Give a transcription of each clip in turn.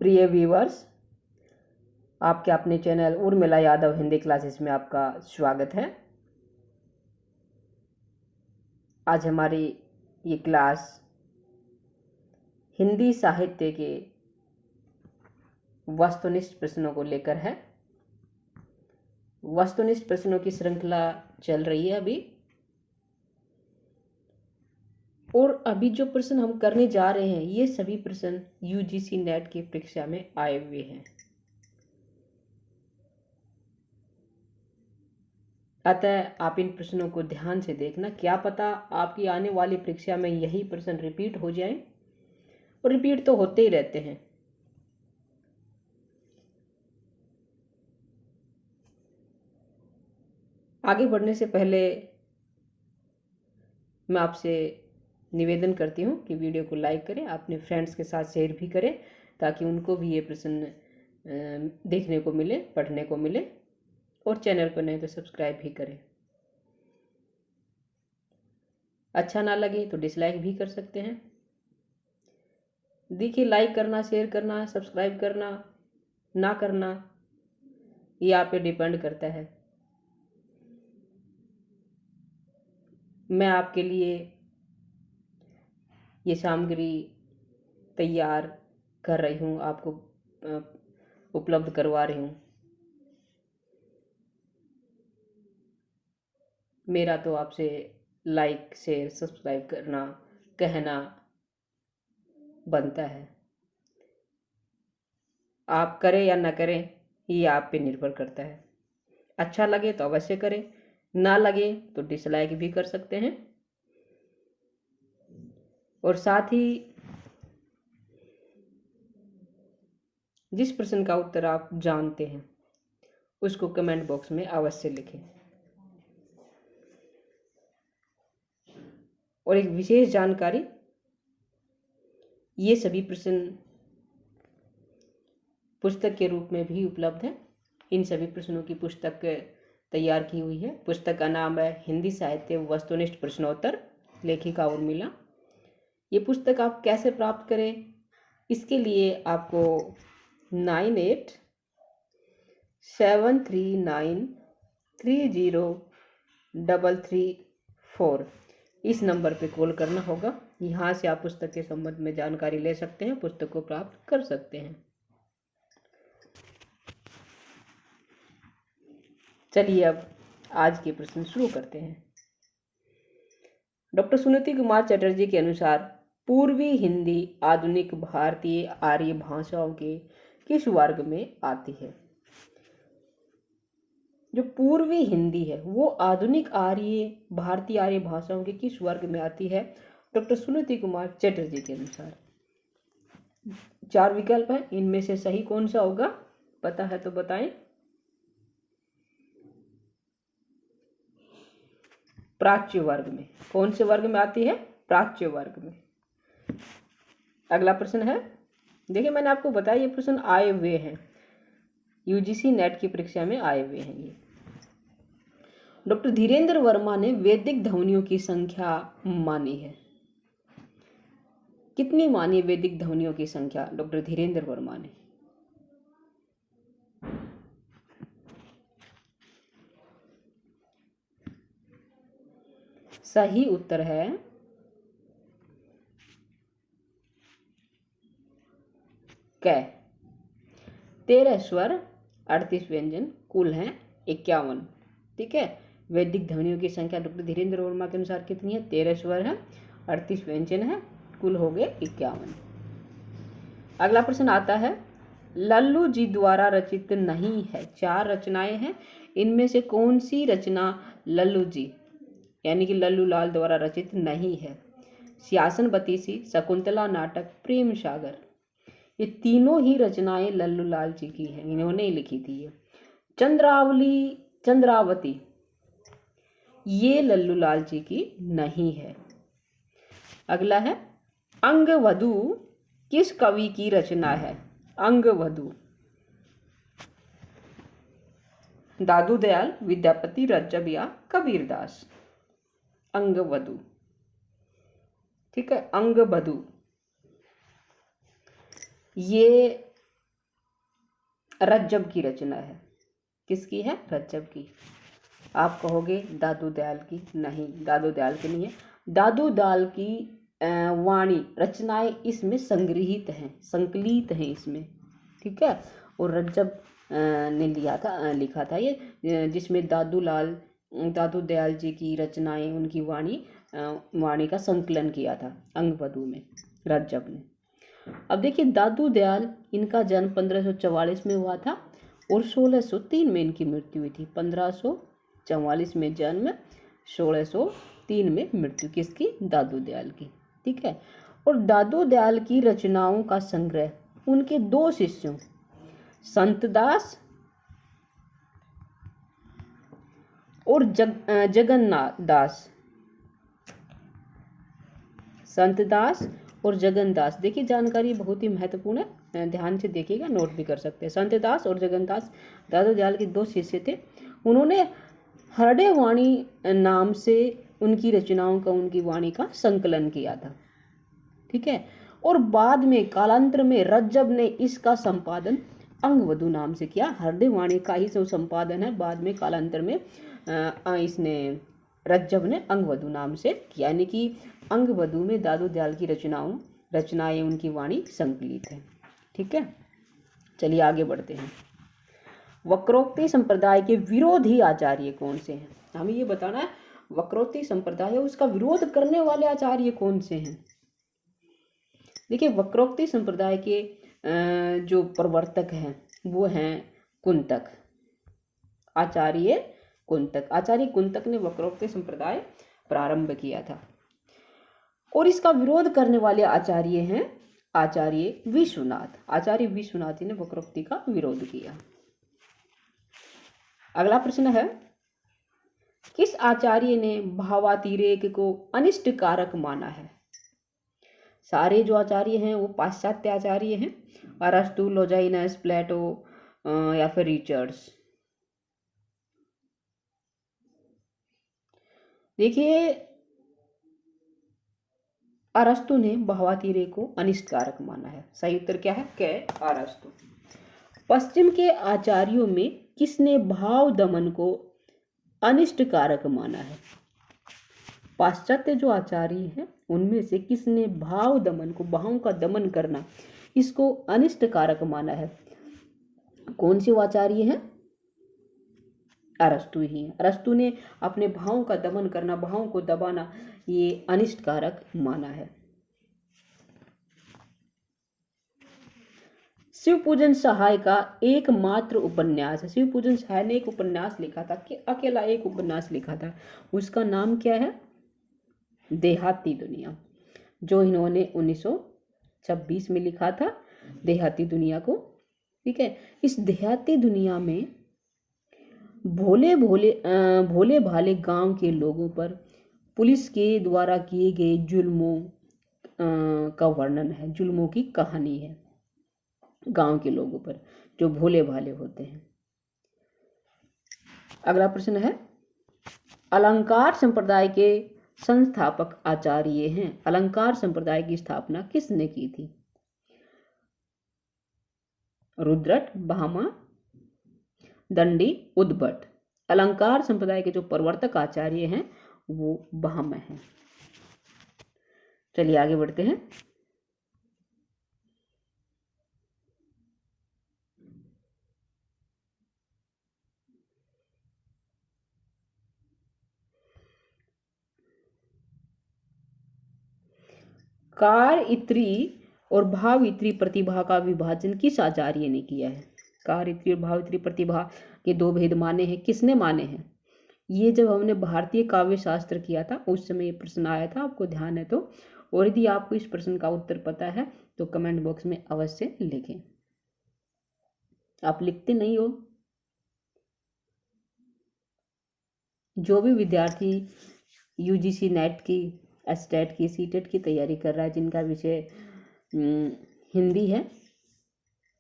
प्रिय व्यूअर्स, आपके अपने चैनल उर्मिला यादव हिंदी क्लासेस में आपका स्वागत है। आज हमारी ये क्लास हिंदी साहित्य के वस्तुनिष्ठ प्रश्नों को लेकर है। वस्तुनिष्ठ प्रश्नों की श्रृंखला चल रही है अभी, और अभी जो प्रश्न हम करने जा रहे हैं ये सभी प्रश्न यूजीसी नेट की परीक्षा में आए हुए हैं। अतः आप इन प्रश्नों को ध्यान से देखना, क्या पता आपकी आने वाली परीक्षा में यही प्रश्न रिपीट हो जाए, और रिपीट तो होते ही रहते हैं। आगे बढ़ने से पहले मैं आपसे निवेदन करती हूँ कि वीडियो को लाइक करें, अपने फ्रेंड्स के साथ शेयर भी करें, ताकि उनको भी ये प्रश्न देखने को मिले, पढ़ने को मिले, और चैनल पर नहीं तो सब्सक्राइब भी करें। अच्छा ना लगे तो डिसलाइक भी कर सकते हैं। देखिए, लाइक करना, शेयर करना, सब्सक्राइब करना, ना करना, ये आप पे डिपेंड करता है। मैं आपके लिए ये सामग्री तैयार कर रही हूँ, आपको उपलब्ध करवा रही हूँ। मेरा तो आपसे लाइक, शेयर, सब्सक्राइब करना, कहना बनता है। आप करें या ना करें ये आप पे निर्भर करता है। अच्छा लगे तो अवश्य करें, ना लगे तो डिसलाइक भी कर सकते हैं। और साथ ही जिस प्रश्न का उत्तर आप जानते हैं उसको कमेंट बॉक्स में अवश्य लिखें। और एक विशेष जानकारी, ये सभी प्रश्न पुस्तक के रूप में भी उपलब्ध है। इन सभी प्रश्नों की पुस्तक तैयार की हुई है। पुस्तक का नाम है हिंदी साहित्य वस्तुनिष्ठ प्रश्नोत्तर, लेखिका उर्मिला। ये पुस्तक आप कैसे प्राप्त करें, इसके लिए आपको 9873930334 इस नंबर पे कॉल करना होगा। यहाँ से आप पुस्तक के संबंध में जानकारी ले सकते हैं, पुस्तक को प्राप्त कर सकते हैं। चलिए अब आज के प्रश्न शुरू करते हैं। डॉक्टर सुनीति कुमार चटर्जी के अनुसार पूर्वी हिंदी आधुनिक भारतीय आर्य भाषाओं के किस वर्ग में आती है? जो पूर्वी हिंदी है वो आधुनिक भारतीय आर्य भाषाओं के किस वर्ग में आती है डॉक्टर सुनीति कुमार चटर्जी के अनुसार? 4 विकल्प हैं, इनमें से सही कौन सा होगा? पता है तो बताएं। प्राच्य वर्ग में। कौन से वर्ग में आती है? प्राच्य वर्ग में। अगला प्रश्न है, देखिए मैंने आपको बताया ये प्रश्न आए हुए हैं, यूजीसी नेट की परीक्षा में आए हुए हैं ये। डॉक्टर धीरेन्द्र वर्मा ने वैदिक ध्वनियों की संख्या मानी है। कितनी मानी वैदिक ध्वनियों की संख्या डॉक्टर धीरेन्द्र वर्मा ने? सही उत्तर है क। 13 स्वर, 38 व्यंजन, कुल हैं 51। ठीक है, वैदिक ध्वनियों की संख्या डॉक्टर धीरेन्द्र वर्मा के अनुसार कितनी है? 13 स्वर है, 38 व्यंजन है, कुल हो गए 51। अगला प्रश्न आता है, लल्लू जी द्वारा रचित नहीं है। 4 रचनाएं हैं, इनमें से कौन सी रचना लल्लू जी यानी कि लल्लू लाल द्वारा रचित नहीं है? सियासन बतीसी, शकुंतला नाटक, प्रेम सागर। ये तीनों ही रचनाएं लल्लू लाल जी की हैं, इन्होंने ही लिखी थी। ये चंद्रावती ये लल्लू लाल जी की नहीं है। अगला है, अंगवधू किस कवि की रचना है? अंगवधू दादू दयाल, विद्यापति, रज्जब या कबीरदास? अंगवधू। ठीक है, अंगवधू ये रज्जब की रचना है। किसकी है? रज्जब की। आप कहोगे दादू दयाल की, नहीं दादू दयाल की नहीं है। दादू दयाल की वाणी रचनाएं इसमें संग्रहित हैं, संकलित हैं इसमें, ठीक है। और रज्जब ने लिखा था ये, जिसमें दादू दयाल जी की रचनाएं, उनकी वाणी का संकलन किया था अंगवधु में रज्जब ने। अब देखिए दादू दयाल, इनका जन्म 1544 में हुआ था और 1603 में इनकी मृत्यु हुई थी। 1544 में जन्म, 1603 में मृत्यु। किसकी? दादू दयाल की, ठीक है। और दादू दयाल की रचनाओं का संग्रह उनके 2 शिष्यों संतदास और जगन्नाथ दास, संतदास और जगन्नाथ। देखिए जानकारी बहुत ही महत्वपूर्ण है, ध्यान से देखिएगा, नोट भी कर सकते हैं। संतदास और जगन्नाथ दादू दयाल के 2 शिष्य थे। उन्होंने हरडे वाणी नाम से उनकी रचनाओं का, उनकी वाणी का संकलन किया था, ठीक है। और बाद में कालांतर में रज्जब ने इसका संपादन अंगवधु नाम से किया। हरडे वाणी का ही जो संपादन है बाद में कालांतर में इसने रज्जब ने अंगवधु नाम से किया, यानी कि अंगवधु में दादू दयाल की रचनाएं, उनकी वाणी संकलित है, ठीक है। चलिए आगे बढ़ते हैं। वक्रोक्ति संप्रदाय के विरोधी आचार्य कौन से हैं? हमें ये बताना है, वक्रोक्ति संप्रदाय है उसका विरोध करने वाले आचार्य कौन से हैं। देखिए वक्रोक्ति संप्रदाय के जो प्रवर्तक हैं वो हैं कुंतक, आचार्य कुंतक। आचार्य कुंतक ने वक्रोक्ति संप्रदाय प्रारंभ किया था। और इसका विरोध करने वाले आचार्य हैं आचार्य विश्वनाथ। आचार्य विश्वनाथ जी ने वक्रोक्ति का विरोध किया। अगला प्रश्न है, किस आचार्य ने भावातिरेक को अनिष्ट कारक माना है? सारे जो आचार्य हैं वो पाश्चात्य आचार्य हैं, अरस्तु, लोजाइनस, प्लेटो या फिर रिचर्ड्स। देखिए अरस्तु ने भावातिरेक को अनिष्ट कारक माना है। सही उत्तर क्या है? क, अरस्तु। पश्चिम के आचार्यों में किसने भाव दमन को अनिष्ट कारक माना है? पाश्चात्य जो आचार्य हैं उनमें से किसने भाव दमन को, भावों का दमन करना, इसको अनिष्ट कारक माना है? कौन से आचार्य हैं? अरस्तु ही है। अरस्तु ने अपने भावों का दमन करना, भावों को दबाना, ये अनिष्ट कारक माना है। शिवपूजन सहाय का एकमात्र उपन्यास, शिवपूजन सहाय ने एक उपन्यास लिखा था कि अकेला एक उपन्यास लिखा था, उसका नाम क्या है? देहाती दुनिया, जो इन्होंने 1926 में लिखा था, देहाती दुनिया को, ठीक है। इस देहाती दुनिया में भोले भाले गांव के लोगों पर पुलिस के द्वारा किए गए जुल्मों का वर्णन है, जुल्मों की कहानी है गांव के लोगों पर जो भोले भाले होते हैं। अगला प्रश्न है, अलंकार संप्रदाय के संस्थापक आचार्य हैं। अलंकार संप्रदाय की स्थापना किसने की थी? रुद्रट, भामा, दंडी, उद्भट। अलंकार संप्रदाय के जो प्रवर्तक आचार्य हैं वो भामा हैं। चलिए आगे बढ़ते हैं। कार इत्री और भाव इत्री प्रतिभा का विभाजन किस आचार्य ने किया है? कार इत्री और भाव इत्री प्रतिभा के 2 भेद माने हैं, किसने माने हैं? ये जब हमने भारतीय काव्य शास्त्र किया था उस समय ये प्रश्न आया था, आपको ध्यान है तो। और यदि आपको इस प्रश्न का उत्तर पता है तो कमेंट बॉक्स में अवश्य लिखें। आप लिखते नहीं हो। जो भी विद्यार्थी यूजीसी नेट की, एस्टेट की, सीटेट की तैयारी कर रहा है, जिनका विषय हिंदी है,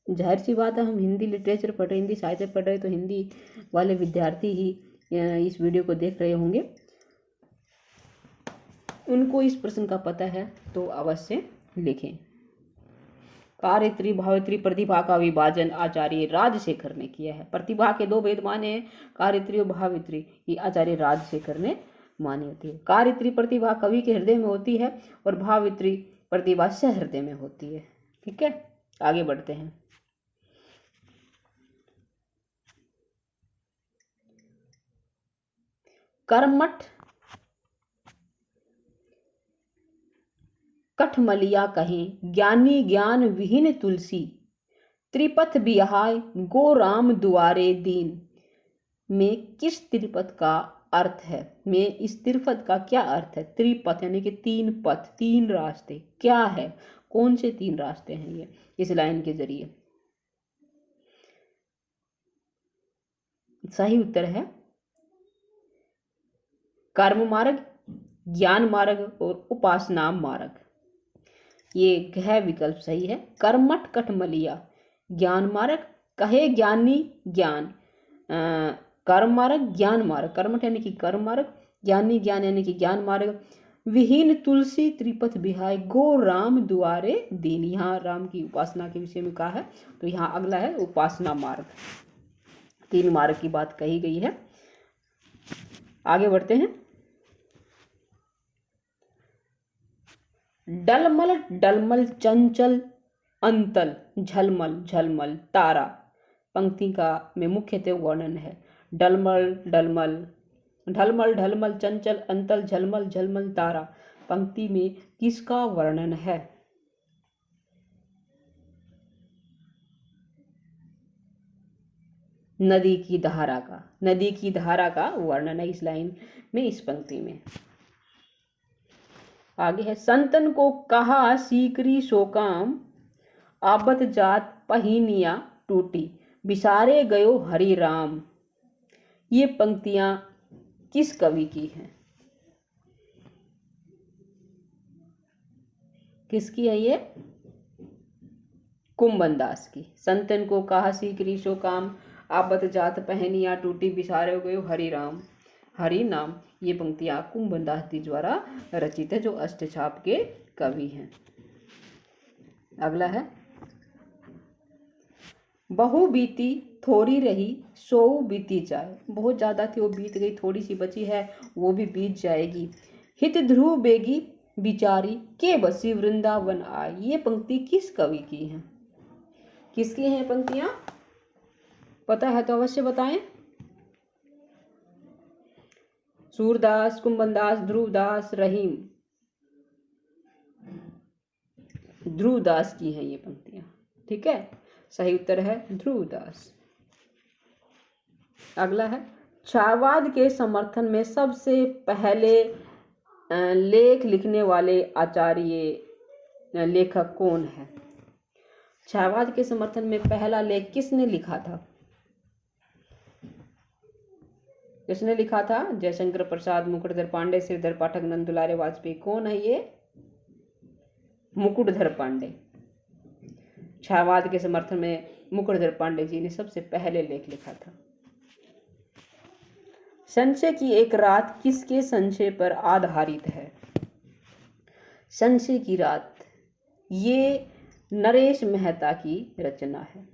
जाहिर सी बात है हम हिंदी लिटरेचर पढ़ रहे, हिंदी साहित्य पढ़ रहे, तो हिंदी वाले विद्यार्थी ही इस वीडियो को देख रहे होंगे, उनको इस प्रश्न का पता है तो अवश्य लिखें। कार्यत्री भावित्री प्रतिभा का विभाजन आचार्य राजशेखर ने किया है। प्रतिभा के दो भेद माने हैं, कार्यत्री और भावित्री, ये आचार्य राजशेखर ने मानी होती है। कार्यत्री प्रतिभा कवि के हृदय में होती है और भावित्री प्रतिभा सहृदय में होती है। ठीक है, आगे बढ़ते हैं। कर्मठ कठमलिया कहें ज्ञानी ज्ञान विहीन तुलसी, त्रिपथ बिहाय गो राम दुआरे दीन। में किस त्रिपथ का अर्थ है? में इस त्रिपथ का क्या अर्थ है? त्रिपथ यानी कि तीन पथ, तीन रास्ते, क्या है, कौन से तीन रास्ते हैं ये इस लाइन के जरिए? सही उत्तर है कर्म मार्ग, ज्ञान मार्ग और उपासना मार्ग। ये गह विकल्प सही है। कर्मठ कठमलिया ज्ञान मार्ग, कहे ज्ञानी ज्ञान, कर्म मार्ग ज्ञान मार्ग, कर्मठ यानी कि कर्म मार्ग, ज्ञानी ज्ञान यानी कि ज्ञान मार्ग, विहीन तुलसी त्रिपथ बिहाय गो राम दुआरे दीन। यहाँ राम की उपासना के विषय में कहा है, तो यहाँ अगला है उपासना मार्ग। तीन मार्ग की बात कही गई है। आगे बढ़ते हैं। डलमल डलमल चंचल अंतल झलमल झलमल तारा, पंक्ति का में मुख्यतः वर्णन है। डलमल डलमल, ढलमल ढलमल चंचल अंतल झलमल झलमल तारा, पंक्ति में किसका वर्णन है? नदी की धारा का, नदी की धारा का वर्णन है इस लाइन में, इस पंक्ति में। आगे है संतन को कहा सीकरी शोकाम, आबत जात पहिनिया टूटी, बिसारे गयो हरि राम। ये पंक्तियां किस कवि की हैं? किसकी है ये? कुंभन दास की। संतन को कहा सीकरी शोकाम, आबत जात पहनिया टूटी, बिसारे गयो हरि राम, हरि नाम। ये पंक्तियां कुंभन दास जी द्वारा रचित है, जो अष्टछाप के कवि हैं। अगला है बहु बीती थोड़ी रही सो बीती जाए, बहुत ज्यादा थी वो बीत गई, थोड़ी सी बची है वो भी बीत जाएगी। हित ध्रुव बेगी बिचारी के बसी वृंदावन आए, ये पंक्ति किस कवि की है? किसकी हैं पंक्तियां? पता है तो अवश्य बताएं। सूरदास, कुंभनदास, ध्रुवदास, रहीम। ध्रुवदास की हैं ये पंक्तियां। ठीक है, सही उत्तर है ध्रुवदास। अगला है छायावाद के समर्थन में सबसे पहले लेख लिखने वाले आचार्य लेखक कौन है? छायावाद के समर्थन में पहला लेख किसने लिखा था? किसने लिखा था? जयशंकर प्रसाद, मुकुटधर पांडे, श्रीधर पाठक, नंद दुलारे वाजपेयी। कौन है ये? मुकुटधर पांडे। छायावाद के समर्थन में मुकुटधर पांडे जी ने सबसे पहले लेख लिखा था। संशय की एक रात किसके संशय पर आधारित है? संशय की रात ये नरेश मेहता की रचना है।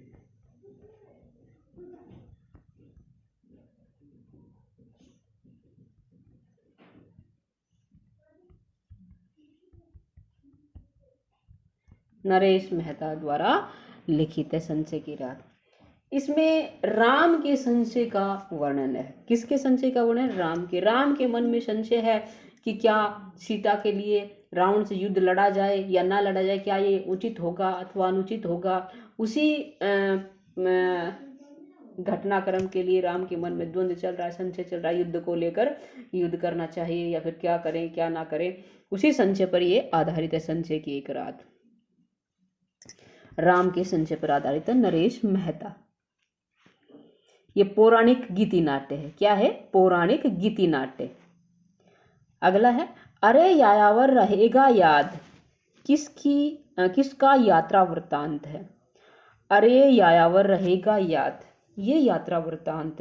नरेश मेहता द्वारा लिखित है संशय की रात। इसमें राम के संशय का वर्णन है। किसके संशय का वर्णन? राम के। राम के मन में संशय है कि क्या सीता के लिए रावण से युद्ध लड़ा जाए या ना लड़ा जाए, क्या ये उचित होगा अथवा अनुचित होगा। उसी घटनाक्रम के लिए राम के मन में द्वंद्व चल रहा है, संशय चल रहा है युद्ध को लेकर, युद्ध करना चाहिए या फिर क्या करें क्या ना करें। उसी संशय पर ये आधारित है, संशय की एक रात। राम के संशय पर आधारित है नरेश मेहता। ये पौराणिक गीति नाट्य है। क्या है? पौराणिक गीति नाट्य। अगला है अरे यायावर रहेगा याद, किसका यात्रा वृत्तांत है? अरे यायावर रहेगा याद, ये यात्रा वृत्तांत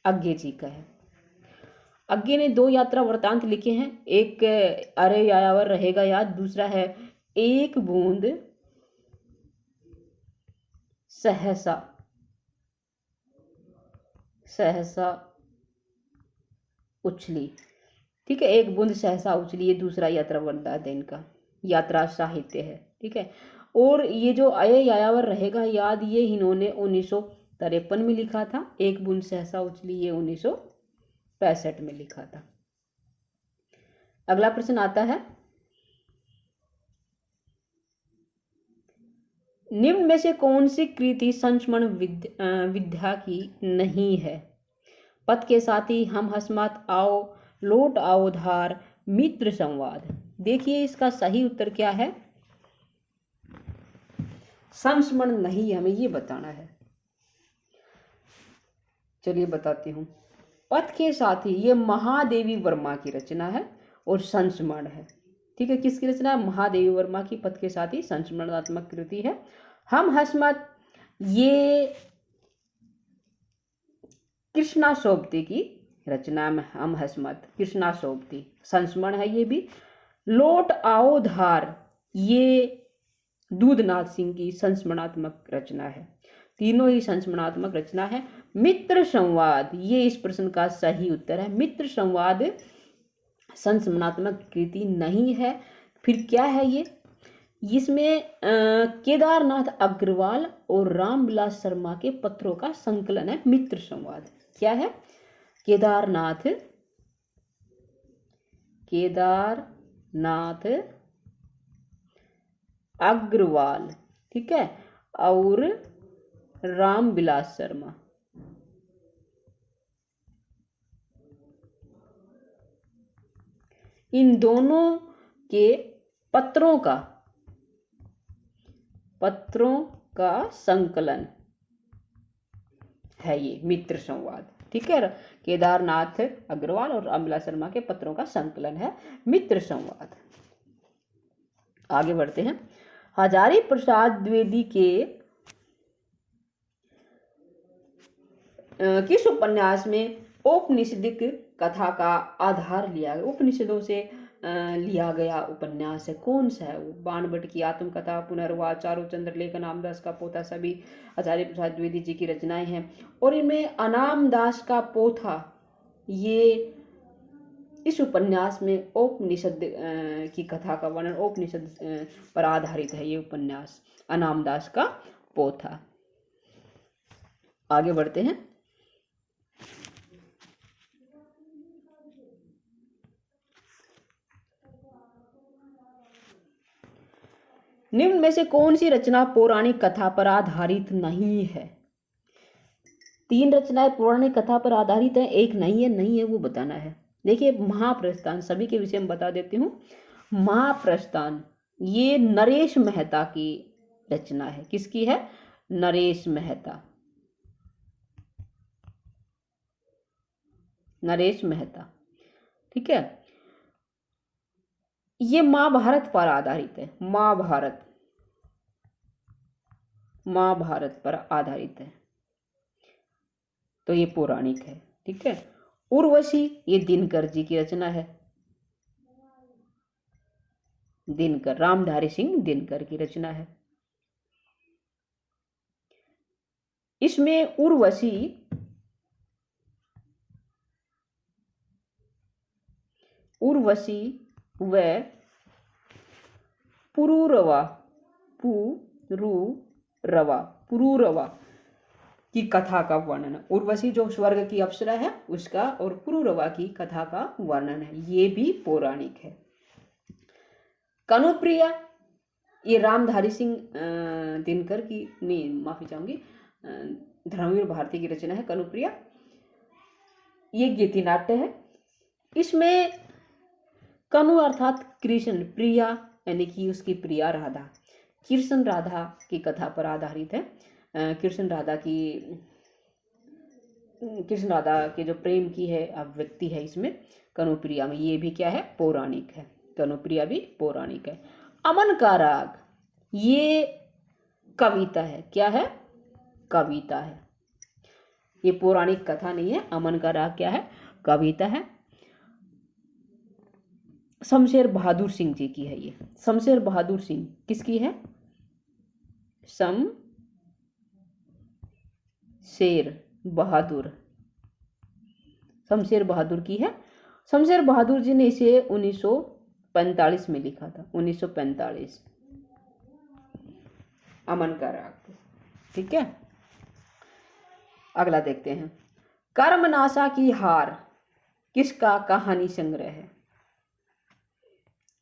अज्ञे जी का है। अज्ञे ने दो यात्रा वृत्तांत लिखे हैं, एक अरे यायावर रहेगा याद, दूसरा है एक बूंद सहसा, सहसा उछली। ठीक है, एक बूंद सहसा उछली, ये दूसरा यात्रा वरदान इनका, यात्रा साहित्य है। ठीक है, और ये जो अय यायावर रहेगा याद, ये इन्होंने 1953 में लिखा था। एक बूंद सहसा उछली ये 1965 में लिखा था। अगला प्रश्न आता है, निम्न में से कौन सी कृति संस्मरण विद्या की नहीं है? पथ के साथी, हम हस्मत, आओ, लौट आओ धार, मित्र संवाद। देखिए इसका सही उत्तर क्या है, संस्मरण नहीं, हमें ये बताना है। चलिए बताती हूँ। पथ के साथी ये महादेवी वर्मा की रचना है और संस्मरण है। ठीक है, किसकी रचना है? महादेवी वर्मा की पथ के साथी संस्मरणात्मक कृति है। हम हस्मत ये कृष्णा सोबती की रचना में, हम हस्मत कृष्णा सोबती, संस्मरण है ये भी। लौट आओ धार ये दूधनाथ सिंह की संस्मरणात्मक रचना है। तीनों ही संस्मरणात्मक रचना है। मित्र संवाद ये इस प्रश्न का सही उत्तर है। मित्र संवाद संस्मरणात्मक कृति नहीं है। फिर क्या है ये? इसमें केदारनाथ अग्रवाल और रामविलास शर्मा के पत्रों का संकलन है मित्र संवाद। क्या है? केदारनाथ अग्रवाल, ठीक है, और रामविलास शर्मा, इन दोनों के पत्रों का संकलन है ये मित्र संवाद। ठीक है, केदारनाथ अग्रवाल और रामविलास शर्मा के पत्रों का संकलन है मित्र संवाद। आगे बढ़ते हैं। हजारी प्रसाद द्विवेदी के किस उपन्यास में औपनिषदिक कथा का आधार लिया गया? उपनिषदों से लिया गया उपन्यास है, कौन सा है वो? बाणभट्ट की आत्मकथा, पुनर्वास, चारुचंद्र लेखन, अनामदास का पोथा, सभी आचार्य प्रसाद द्विवेदी जी की रचनाएं हैं। और इनमें अनामदास का पोथा ये इस उपन्यास में उपनिषद की कथा का वर्णन, उपनिषद पर आधारित है ये उपन्यास, अनामदास का पोथा। आगे बढ़ते हैं। निम्न में से कौन सी रचना पौराणिक कथा पर आधारित नहीं है? 3 रचनाएं पौराणिक कथा पर आधारित है, एक नहीं है वो बताना है। देखिए, महाप्रस्थान, सभी के विषय में बता देती हूँ। महाप्रस्थान ये नरेश मेहता की रचना है। किसकी है? नरेश मेहता। नरेश मेहता, ठीक है। ये महाभारत पर आधारित है। महाभारत पर आधारित है, तो ये पौराणिक है। ठीक है। उर्वशी ये दिनकर जी की रचना है। दिनकर, रामधारी सिंह दिनकर की रचना है। इसमें उर्वशी व पुरूरवा की कथा का वर्णन। उर्वशी जो स्वर्ग की अप्सरा है उसका, और पुरूरवा की कथा का वर्णन है। ये भी पौराणिक है। कनुप्रिया ये रामधारी सिंह दिनकर की, नहीं माफी चाहूंगी, धर्मवीर भारती की रचना है कनुप्रिया। ये गीति नाट्य है। इसमें कनु अर्थात कृष्ण, प्रिया यानी कि उसकी प्रिया राधा, कृष्ण राधा की कथा पर आधारित है। कृष्ण राधा के जो प्रेम की है अभिव्यक्ति है इसमें कनुप्रिया में। ये भी क्या है? पौराणिक है। कनुप्रिया भी पौराणिक है। अमन का राग ये कविता है। क्या है? कविता है। ये पौराणिक कथा नहीं है। अमन का राग क्या है? कविता है। शमशेर बहादुर सिंह जी की है ये। शमशेर बहादुर सिंह किसकी है? शेर बहादुर, शमशेर बहादुर की है। शमशेर बहादुर जी ने इसे 1945 में लिखा था, 1945। अमन का राग, ठीक है। अगला देखते हैं। कर्मनाशा की हार किसका कहानी संग्रह है?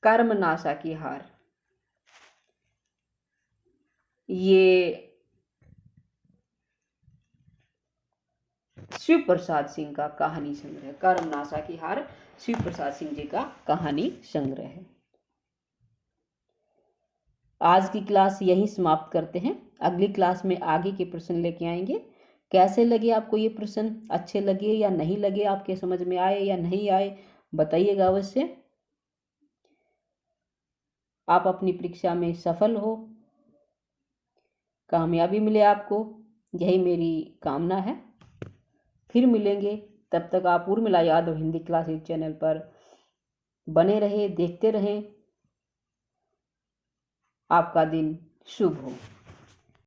कर्मनाशा की हार, ये शिव प्रसाद सिंह का कहानी संग्रह। कर्मनाशा की हार शिव प्रसाद सिंह जी का कहानी संग्रह है। आज की क्लास यहीं समाप्त करते हैं। अगली क्लास में आगे के प्रश्न लेके आएंगे। कैसे लगे आपको ये प्रश्न? अच्छे लगे या नहीं लगे? आपके समझ में आए या नहीं आए? बताइएगा अवश्य। आप अपनी परीक्षा में सफल हो, कामयाबी मिले आपको, यही मेरी कामना है। फिर मिलेंगे, तब तक आप उर्मिला यादव हिंदी क्लासेस चैनल पर बने रहे, देखते रहें। आपका दिन शुभ हो।